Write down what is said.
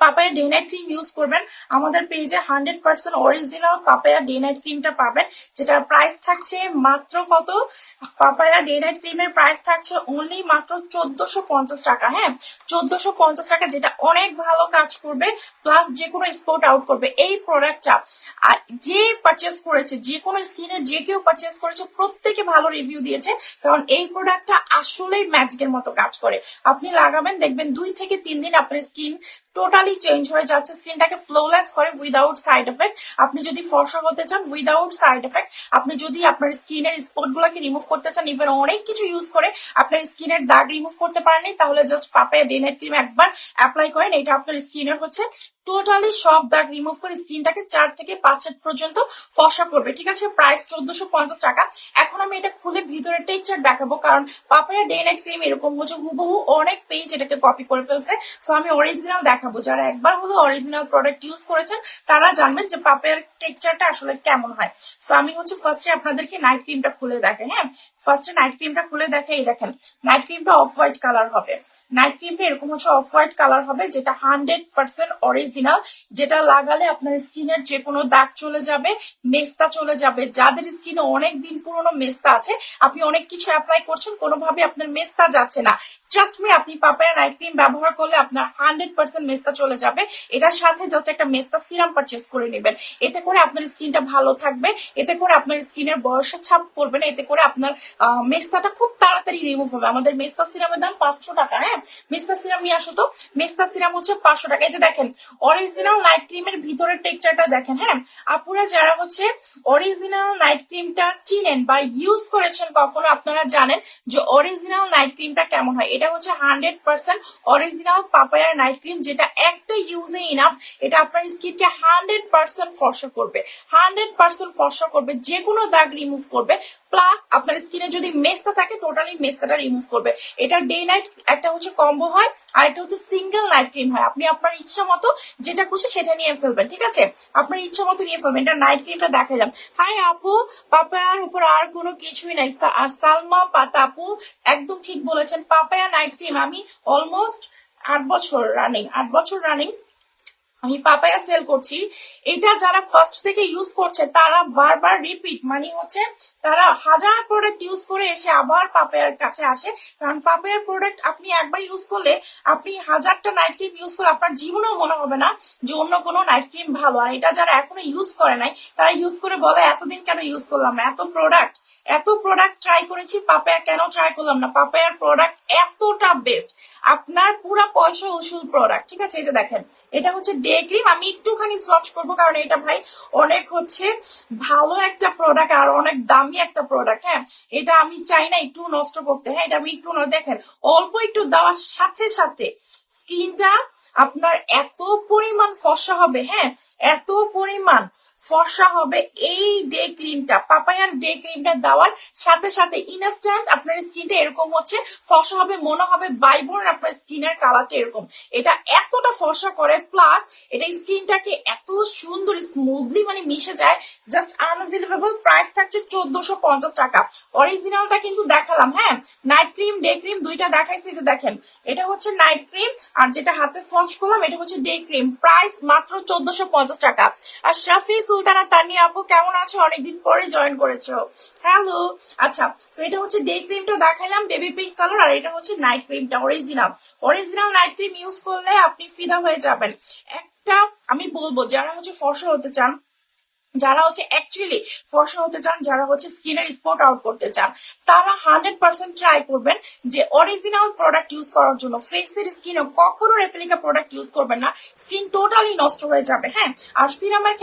Papaya day night cream use করবেন। আমাদের পেজে 100% অরিজিনাল পাপায়া ডে নাইট ক্রিমটা পাবেন, যেটার প্রাইস থাকছে মাত্র কত? পাপায়া ডে নাইট ক্রিমের প্রাইস থাকছে অনলি মাত্র 1450 টাকা। হ্যাঁ, 1450 টাকা, যেটা অনেক ভালো কাজ করবে, প্লাস যে কোনো স্পট আউট করবে। এই প্রোডাক্টটা যে পারচেস করেছে, যে কোনো স্কিনের যে কেউ পারচেস করেছে, প্রত্যেকে ভালো রিভিউ দিয়েছে, কারণ এই প্রোডাক্টটা আসলেই ম্যাজিকের মতো কাজ করে। আপনি লাগাবেন, দেখবেন 2 থেকে 3 দিন আপনার স্কিন টোটালি চেঞ্জ হয়ে যাচ্ছে, স্কিনটাকে ফ্লোলেস করে উইদাউট সাইড এফেক্ট। আপনি যদি ফর্সা হতে চান উইদাউট সাইড এফেক্ট, আপনি যদি আপনার স্কিনের স্পট গুলাকে রিমুভ করতে চান, ইভেন অনেক কিছু ইউজ করে আপনার স্কিনের দাগ রিমুভ করতে পারেনি, তাহলে just papaya day night cream একবার অ্যাপ্লাই করেন। এটা আপনার স্কিনের হচ্ছে টোটালি সব দাগ রিমুভ করে স্কিনটাকে 4 থেকে 5 সেট পর্যন্ত ফর্সা করবে। ঠিক আছে, প্রাইস 1450 টাকা। এখন আমি এটা খুলে ভিতরে টেক্সচার দেখাবো, কারণ পাপায়া ডে নাইট ক্রিম এরকম হচ্ছে হুবহু অনেক পেজ এটাকে কপি করে ফেলছে। সো আমি অরিজিনাল দেখাবো, যারা একবার হলো অরিজিনাল প্রোডাক্ট ইউজ করেছেন তারা জানবেন যে পাপায়ার টেক্সচারটা আসলে কেমন হয়। সো আমি হচ্ছে ফার্স্টে আপনাদেরকে নাইট ক্রিমটা খুলে দেখাই। হ্যাঁ, ফার্স্টে নাইট ক্রিমটা খুলে দেখাই। দেখেন, নাইট ক্রিমটা অফ হোয়াইট কালার হবে। নাইট ক্রিমটা এরকম হচ্ছে অফ হোয়াইট কালার হবে, যেটা 100% অরিজিনাল, যেটা লাগালে আপনার স্কিনের যে কোনো দাগ চলে যাবে, মেস্তা চলে যাবে। যাদের স্কিনে অনেক দিন পুরনো মেস্তা আছে, আপনি অনেক কিছু অ্যাপ্লাই করছেন, কোনোভাবে আপনার মেস্তা যাচ্ছে না, ট্রাস্ট মি, আপনি পাপায়া নাইট ক্রিম ব্যবহার করলে আপনার 100% মেস্তা চলে যাবে। এটার সাথে জাস্ট একটা মেস্তা সিরাম পারচেস করে নেবেন, এতে করে আপনার স্কিনটা ভালো থাকবে, এতে করে আপনার স্কিনের বয়সের ছাপ পড়বে না, এতে করে আপনার মেস্তাটা খুব তাড়াতাড়ি রিমুভ হবে। আমাদের মেস্তা সিরামের দাম 500 টাকা। হ্যাঁ, মেস্তা সিরাম নিয়ে আসো তো। মেস্তা সিরাম হচ্ছে 500 টাকা। এই যে দেখেন অরিজিনাল নাইট ক্রিমের ভিতরের টেক্সচারটা দেখেন। হ্যাঁ, আপুরা যারা হচ্ছে অরিজিনাল নাইট ক্রিমটা চিনেন বা ইউজ করেছেন কখনো, আপনারা জানেন যে অরিজিনাল নাইট ক্রিমটা কেমন হয়। এটা হচ্ছে 100% অরিজিনাল পাপায়ার নাইট ক্রিম, যেটা একটা ইউজে ইনাফ। এটা আপনার স্কিনকে 100% ফর্সা করবে, 100% ফর্সা করবে, যে কোনো দাগ রিমুভ করবে, প্লাস আপনার স্কিনে যদি মেস্তা থাকে টোটালি মেস্তাটা রিমুভ করবে। এটা ডে নাইট একটা হচ্ছে কম্বো হয়, আর একটা হচ্ছে সিঙ্গেল নাইট ক্রিম হয়। আপনি আপনার ইচ্ছা মতো যেটা খুশি সেটা নিয়ে ফেলবেন। ঠিক আছে, আপনার ইচ্ছা মতো নিয়ে ফেলবেন। এটা নাইট ক্রিমটা দেখাইলাম। হাই আপু, পাপায়ার উপর আর কোনো কিছুই নাই। আর সালমা পাতাপু একদম ঠিক বলেছেন, পাপায়া নাইট ক্রিম আমি অলমোস্ট 8 বছর রানিং আমি পাপায়া সেল করছি। এটা যারা ফার্স্ট থেকে ইউজ করছে তারা বারবার রিপিট, মানে হচ্ছে তারা 1000 প্রোডাক্ট ইউজ করে এসে আবার পাপায়ার কাছে আসে, কারণ পাপায়ার প্রোডাক্ট আপনি একবার ইউজ করলে, আপনি 1000টা নাইট ক্রিম ইউজ করলে আপনার জীবনেও মনে হবে না যে অন্য কোনো নাইট ক্রিম ভালো। আর এটা যারা এখনো ইউজ করে নাই তারা ইউজ করে বলে এতদিন কেন ইউজ করলাম, এত প্রোডাক্ট ট্রাই করেছি, পাপায়া কেন ট্রাই করলাম না। পাপায়ার প্রোডাক্ট এতটা বেস্ট, আপনার পুরা পয়সা উসুল প্রোডাক্ট। ঠিক আছে, এই যে দেখেন এটা হচ্ছে ডে ক্রিম। আমি একটুখানি সোয়াচ করবো, কারণ এটা ভাই অনেক হচ্ছে ভালো একটা প্রোডাক্ট আর অনেক দামি একটা প্রোডাক্ট। হ্যাঁ, এটা আমি চাই না একটু নষ্ট করতে। হ্যাঁ, এটা আমি একটু দেখেন অল্প একটু দেওয়ার সাথে সাথে স্কিনটা আপনার এত পরিমাণ ফর্সা হবে। হ্যাঁ, এত পরিমাণ ফর্সা হবে এই ডে ক্রিমটা, পাপায়ার ডে ক্রিমটা দেওয়ার সাথে সাথে ইনস্ট্যান্ট আপনার স্কিনটা এরকম হচ্ছে ফর্সা হবে, মনে হবে বাইবর্ন আপনার স্কিনের কালারটা এরকম। এটা এতটা ফর্সা করে, প্লাস এটা স্কিনটাকে এত সুন্দর স্মুথলি মানে মিশে যায়, জাস্ট আনবিলিভেবল। প্রাইস থাকছে 1450 টাকা। অরিজিনালটা কিন্তু দেখালাম। হ্যাঁ, নাইট ক্রিম ডে ক্রিম দুইটা দেখাইছি। যে দেখেন এটা হচ্ছে নাইট ক্রিম, আর যেটা হাতে সোয়াচ করলাম এটা হচ্ছে ডে ক্রিম। প্রাইস মাত্র 1450 টাকা। আর শাফি সুলতানা তানিয়া আপু কেমন আছো? অনেকদিন পরে জয়েন করেছো, হ্যালো। আচ্ছা, তো এটা হচ্ছে ডে ক্রিমটা দেখাইলাম বেবি পিঙ্ক কালার, আর এটা হচ্ছে নাইট ক্রিমটা অরিজিনাল নাইট ক্রিম ইউজ করলে আপনি ফিদা হয়ে যাবেন। একটা আমি বলবো, যারা হচ্ছে ফর্সা হতে চান, যারা হচ্ছে অ্যাকচুয়ালি ফর্সা হতে চান, যারা হচ্ছে স্কিনের স্পট আউট করতে চান, তারা 100% ট্রাই করবেন যে অরিজিনাল প্রোডাক্ট ইউজ করার জন্য। ফেসের স্কিনে কখনো রেপ্লিকা প্রোডাক্ট ইউজ করবেন না, স্কিন টোটালি নষ্ট হয়ে যাবে। হ্যাঁ, আর সিরামের